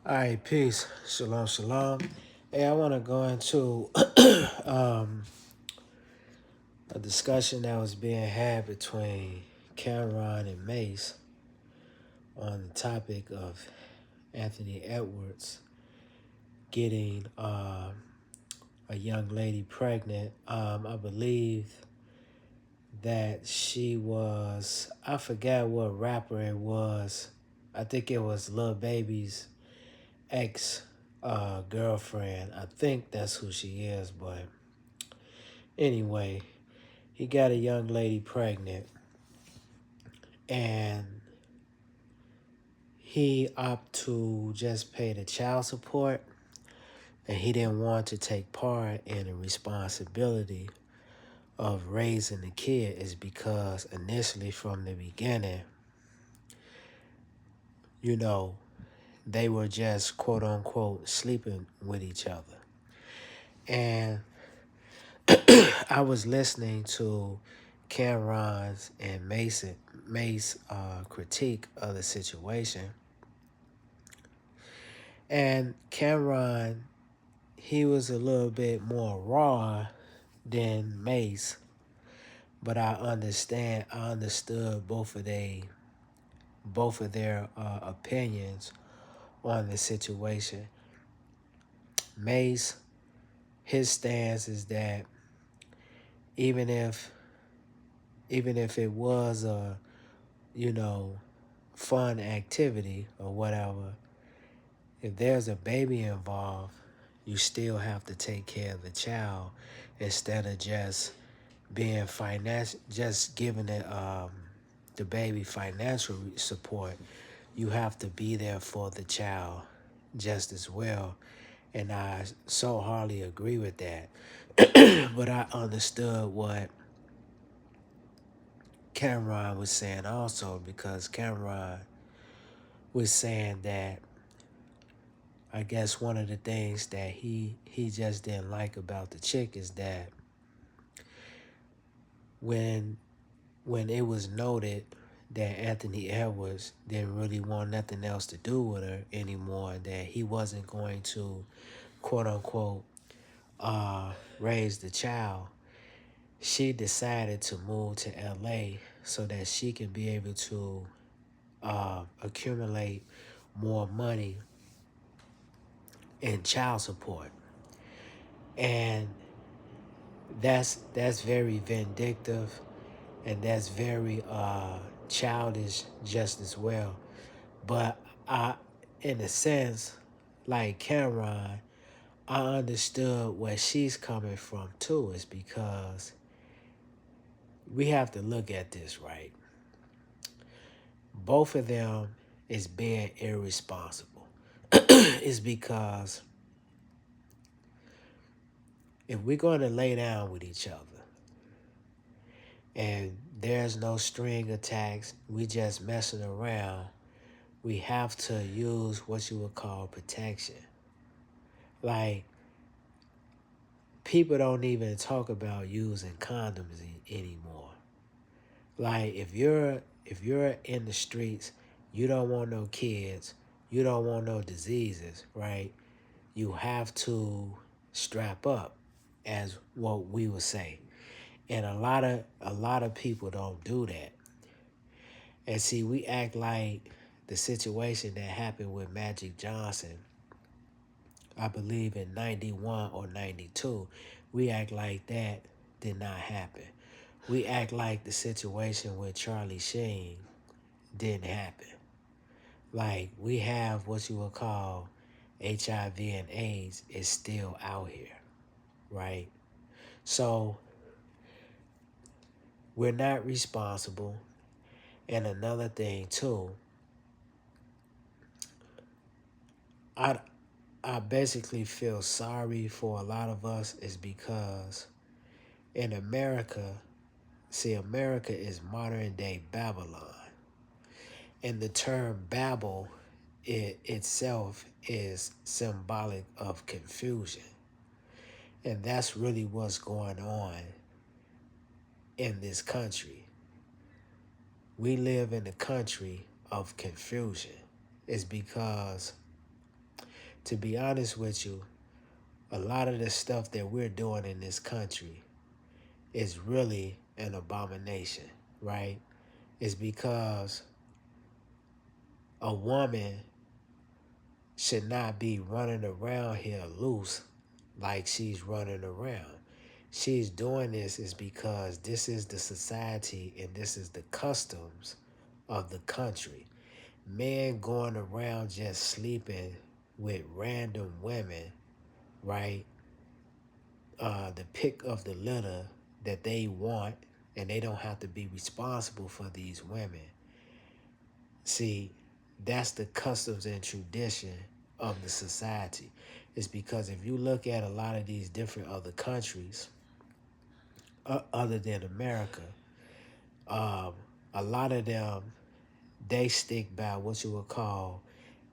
All right, peace. Shalom, shalom. Hey, I want to go into um, a discussion that was being had between Camron and Mase on the topic of Anthony Edwards getting a young lady pregnant. I believe that she was, I forgot what rapper it was. I think it was Lil Baby's ex girlfriend. I think that's who she is, but anyway, he got a young lady pregnant and he opted to just pay the child support and he didn't want to take part in the responsibility of raising the kid is because initially from the beginning, you know, they were just quote unquote sleeping with each other. And I was listening to Cameron's and Mace critique of the situation. And Cameron, he was a little bit more raw than Mace, but I understood both of their opinions on the situation. Mace, his stance is that even if even if it was a, you know, fun activity or whatever, if there's a baby involved, you still have to take care of the child instead of just being just giving the baby financial support. You have to be there for the child just as well. And I so hardly agree with that. But I understood what Cameron was saying also because Cameron was saying that I guess one of the things that he just didn't like about the chick is that when when it was noted that Anthony Edwards didn't really want nothing else to do with her anymore, that he wasn't going to quote unquote raise the child, she decided to move to LA so that she can be able to accumulate more money in child support. And that's very vindictive and that's very childish just as well. But I, in a sense, like Cameron, I understood where she's coming from too, is because we have to look at this right. Both of them is being irresponsible. Is because if we're going to lay down with each other and there's no string attacks, we just messing around, we have to use what you would call protection. Like, people don't even talk about using condoms anymore. Like, if you're in the streets, you don't want no kids, you don't want no diseases, right? You have to strap up, as what we would say. And a lot of people don't do that. And see, we act like the situation that happened with Magic Johnson, I believe in 91 or 92, we act like that did not happen. We act like the situation with Charlie Sheen didn't happen. Like, we have what you would call HIV and AIDS is still out here, right? So we're not responsible. And another thing too, I I basically feel sorry for a lot of us is because in America, see, America is modern day Babylon. And the term Babel itself is symbolic of confusion. And that's really what's going on in this country. We live in a country of confusion. It's because to be honest with you, a lot of the stuff that we're doing in this country is really an abomination, right? It's because a woman should not be running around here loose like she's running around. She's doing this is because this is the society and this is the customs of the country. Men going around just sleeping with random women, right? The pick of the litter that they want, and they don't have to be responsible for these women. See, that's the customs and tradition of the society. It's because if you look at a lot of these different other countries, other than America, a lot of them, they stick by what you would call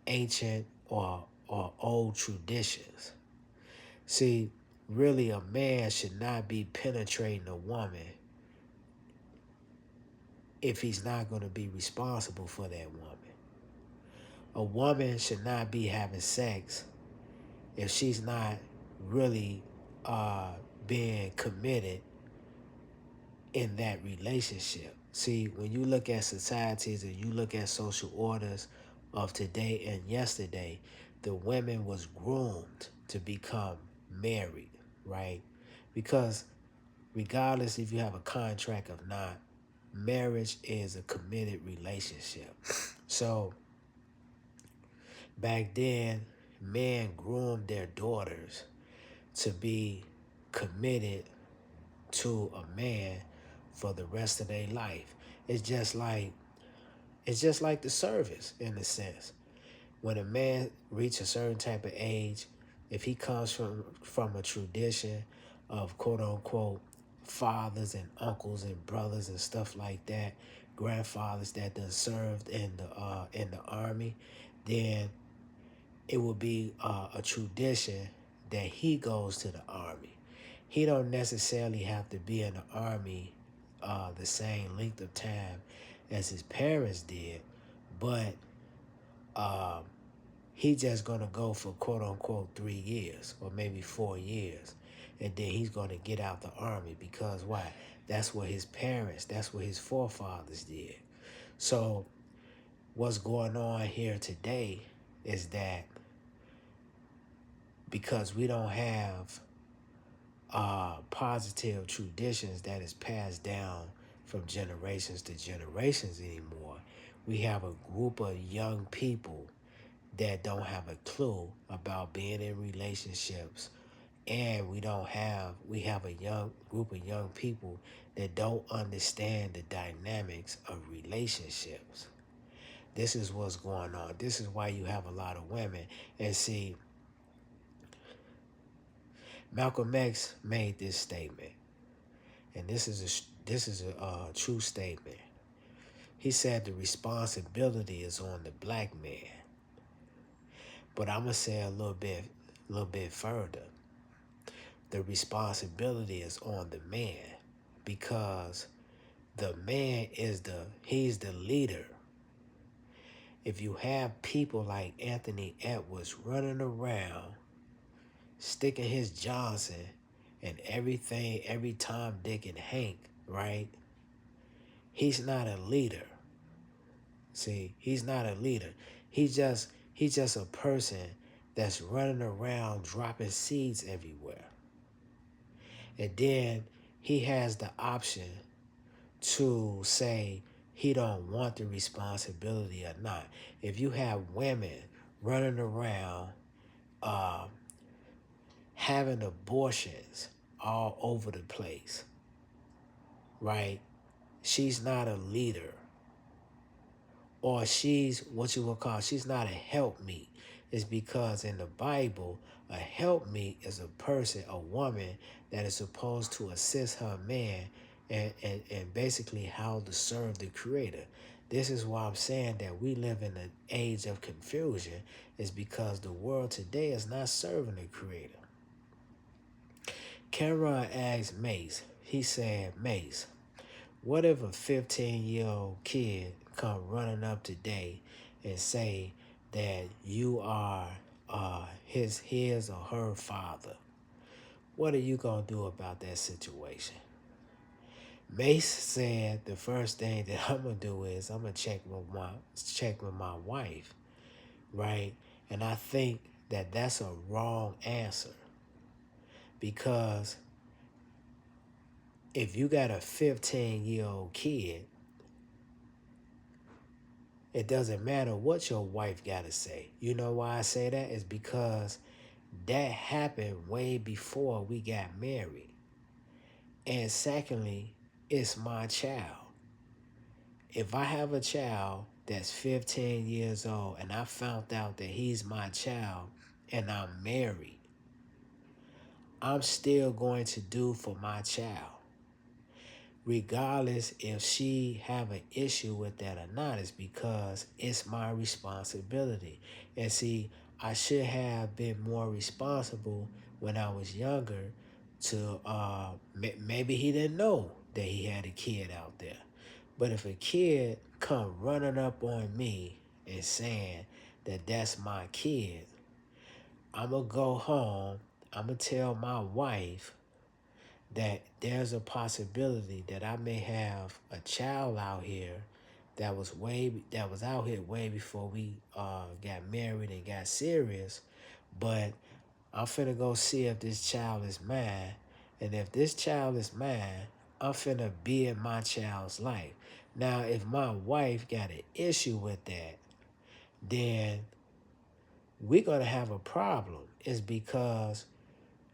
ancient or old traditions. See, really a man should not be penetrating a woman if he's not going to be responsible for that woman. A woman should not be having sex if she's not really being committed in that relationship. See, when you look at societies and you look at social orders of today and yesterday, the women was groomed to become married, right? Because regardless if you have a contract or not, marriage is a committed relationship. So back then, men groomed their daughters to be committed to a man for the rest of their life. It's just like the service in a sense. When a man reaches a certain type of age, if he comes from a tradition of quote unquote fathers and uncles and brothers and stuff like that, grandfathers that done served in the army, then it would be a tradition that he goes to the army. He don't necessarily have to be in the army the same length of time as his parents did, but he just gonna go for quote unquote 3 years or maybe 4 years, and then he's gonna get out the army because why? That's what his parents, that's what his forefathers did. So what's going on here today is that because we don't have positive traditions that is passed down from generations to generations anymore, we have a group of young people that don't have a clue about being in relationships, and we have a young group of young people that don't understand the dynamics of relationships. This is what's going on. This is why you have a lot of women. And see, Malcolm X made this statement, and this is a true statement. He said the responsibility is on the black man. But I'm gonna say a little bit further. The responsibility is on the man, because the man he's the leader. If you have people like Anthony Edwards running around sticking his Johnson and everything, every Tom, Dick, and Hank, right? He's not a leader. See, he's not a leader. He's just a person that's running around dropping seeds everywhere. And then he has the option to say he don't want the responsibility or not. If you have women running around having abortions all over the place, right? She's not a leader. Or she's what you would call, she's not a helpmeet. It's because in the Bible, a helpmeet is a person, a woman that is supposed to assist her man and basically how to serve the Creator. This is why I'm saying that we live in an age of confusion, is because the world today is not serving the Creator. Camron asked Mase, he said, Mase, what if a 15-year-old kid come running up today and say that you are his or her father. What are you gonna do about that situation? Mase said the first thing that I'm gonna do is I'm gonna check with my wife, right? And I think that that's a wrong answer, because if you got a 15-year-old kid, it doesn't matter what your wife got to say. You know why I say that? Is because that happened way before we got married. And secondly, it's my child. If I have a child that's 15 years old and I found out that he's my child and I'm married, I'm still going to do for my child, regardless if she have an issue with that or not. Is because it's my responsibility. And see, I should have been more responsible when I was younger to maybe he didn't know that he had a kid out there. But if a kid come running up on me and saying that that's my kid, I'm going to go home, I'm going to tell my wife that there's a possibility that I may have a child out here that was out here way before we got married and got serious, but I'm finna go see if this child is mine, and if this child is mine, I'm finna be in my child's life. Now, if my wife got an issue with that, then we're gonna have a problem. It's because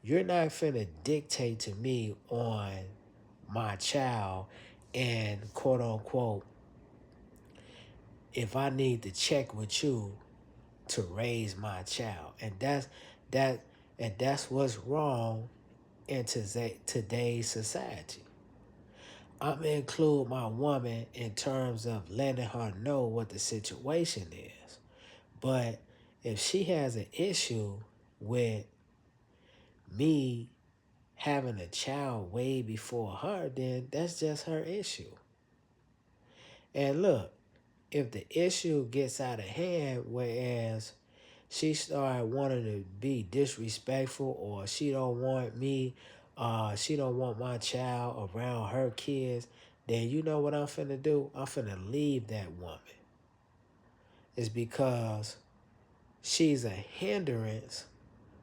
you're not finna dictate to me on my child and quote unquote, if I need to check with you to raise my child. And that's what's wrong in today's society. I'm gonna include my woman in terms of letting her know what the situation is. But if she has an issue with me having a child way before her, then that's just her issue. And look, if the issue gets out of hand, whereas she started wanting to be disrespectful, or she don't want me, she don't want my child around her kids, then you know what I'm finna do? I'm finna leave that woman. It's because she's a hindrance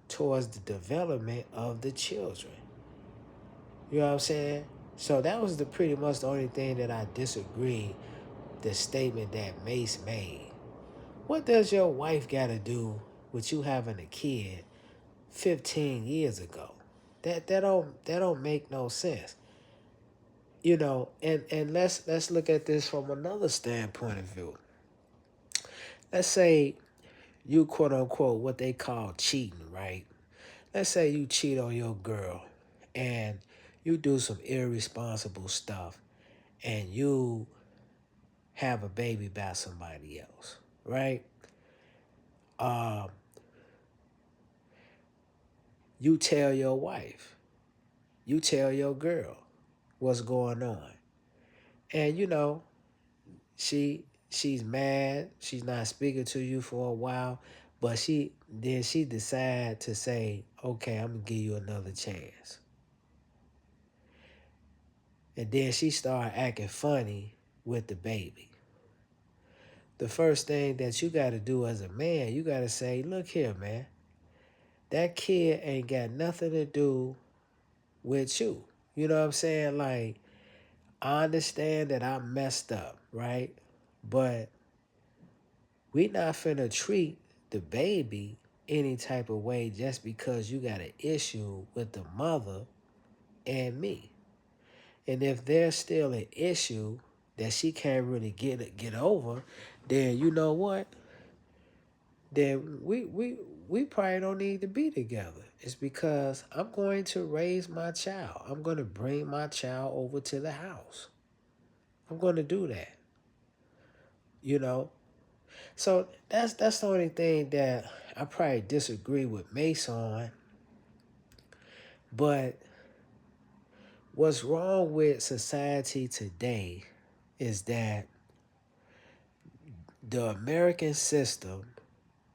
towards the development of the children. You know what I'm saying? So that was pretty much the only thing that I disagree, the statement that Mase made. What does your wife got to do with you having a kid 15 years ago? That don't make no sense. You know, and let's look at this from another standpoint of view. Let's say you quote unquote what they call cheating, right? Let's say you cheat on your girl and you do some irresponsible stuff and you have a baby by somebody else, right? Um, you tell your wife, you tell your girl what's going on. And you know, she's mad, she's not speaking to you for a while, but she decide to say, okay, I'm gonna give you another chance. And then she start acting funny with the baby. The first thing that you got to do as a man, you got to say, look here, man, that kid ain't got nothing to do with you. You know what I'm saying? Like, I understand that I messed up, right? But we not finna treat the baby any type of way just because you got an issue with the mother and me. And if there's still an issue that she can't really get over, then you know what? Then we probably don't need to be together. It's because I'm going to raise my child. I'm going to bring my child over to the house. I'm going to do that. You know? So that's the only thing that I probably disagree with Mase on. But what's wrong with society today is that the American system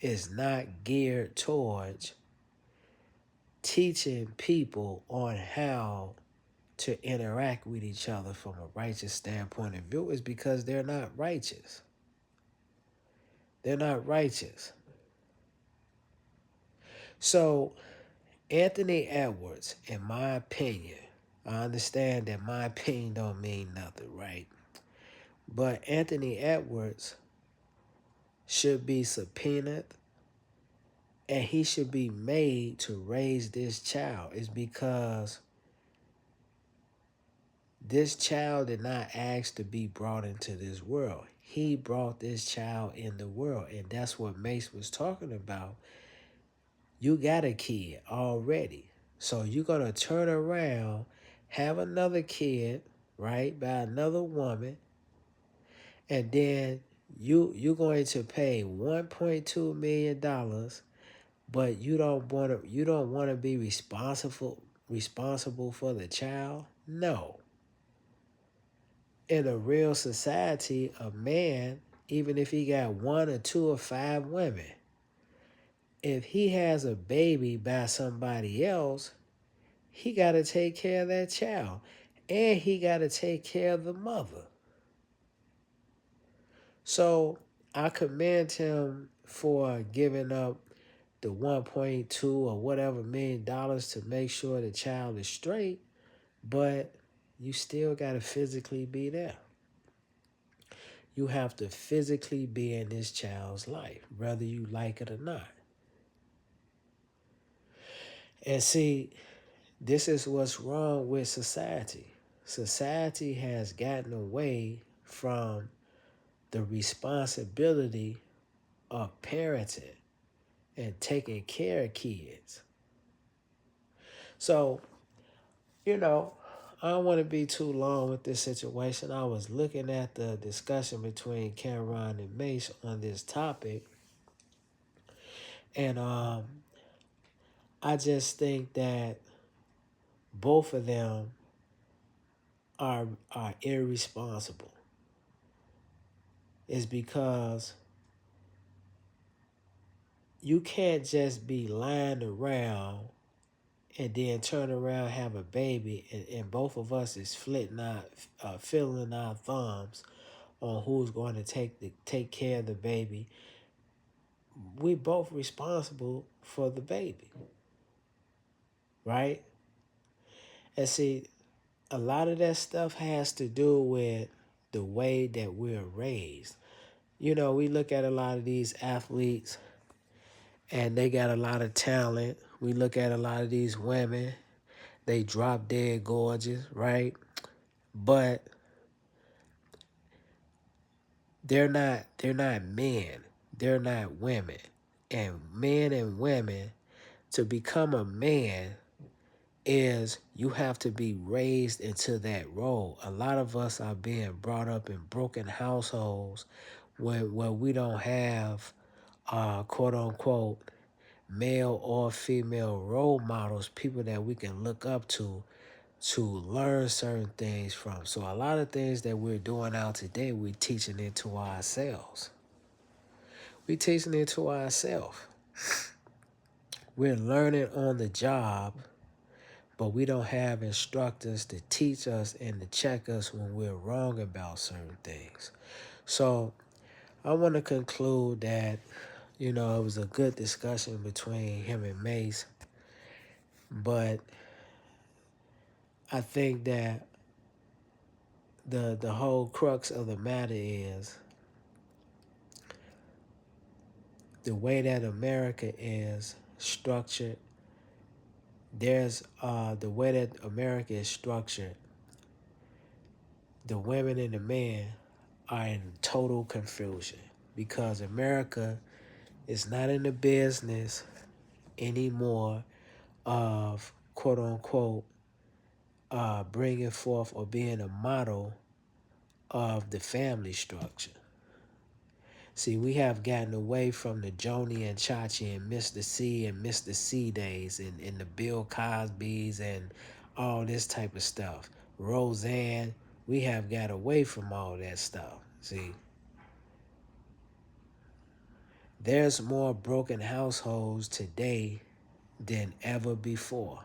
is not geared towards teaching people on how to interact with each other from a righteous standpoint of view, is because they're not righteous. They're not righteous. So, Anthony Edwards, in my opinion, I understand that my opinion don't mean nothing, right? But Anthony Edwards should be subpoenaed and he should be made to raise this child. Is because this child did not ask to be brought into this world. He brought this child in the world. And that's what Mase was talking about. You got a kid already. So you're going to turn around, have another kid, right, by another woman, and then you're going to pay $1.2 million, but you don't want to be responsible for the child? No. In a real society, a man, even if he got 1 or 2 or 5 women, if he has a baby by somebody else, he got to take care of that child. And he got to take care of the mother. So I commend him for giving up the 1.2 or whatever $1 million to make sure the child is straight, but you still got to physically be there. You have to physically be in this child's life, whether you like it or not. And see, this is what's wrong with society. Society has gotten away from the responsibility of parenting and taking care of kids. So, I don't want to be too long with this situation. I was looking at the discussion between Camron and Mase on this topic, and I just think that both of them are irresponsible. Is because you can't just be lying around and then turn around, have a baby, and both of us is fiddling our thumbs on who's going to take care of the baby. We both responsible for the baby, right? And see, a lot of that stuff has to do with the way that we're raised. We look at a lot of these athletes and they got a lot of talent. We look at a lot of these women, they drop dead gorgeous, right? But they're not men. They're not women. And men and women, to become a man is you have to be raised into that role. A lot of us are being brought up in broken households where we don't have quote unquote male or female role models, people that we can look up to learn certain things from. So a lot of things that we're doing out today, we're teaching it to ourselves. We're teaching it to ourselves. We're learning on the job, but we don't have instructors to teach us and to check us when we're wrong about certain things. So I want to conclude that, it was a good discussion between him and Mase, but I think that the whole crux of the matter is the way that America is structured. There's the way that America is structured, the women and the men are in total confusion because America is not in the business anymore of quote unquote bringing forth or being a model of the family structure. See, we have gotten away from the Joni and Chachi and Mr. C and Mr. C days and the Bill Cosbys and all this type of stuff. Roseanne, we have got away from all that stuff. See, There's more broken households today than ever before.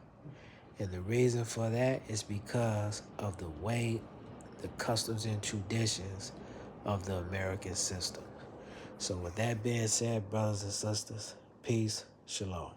And the reason for that is because of the way, the customs and traditions of the American system. So with that being said, brothers and sisters, peace, shalom.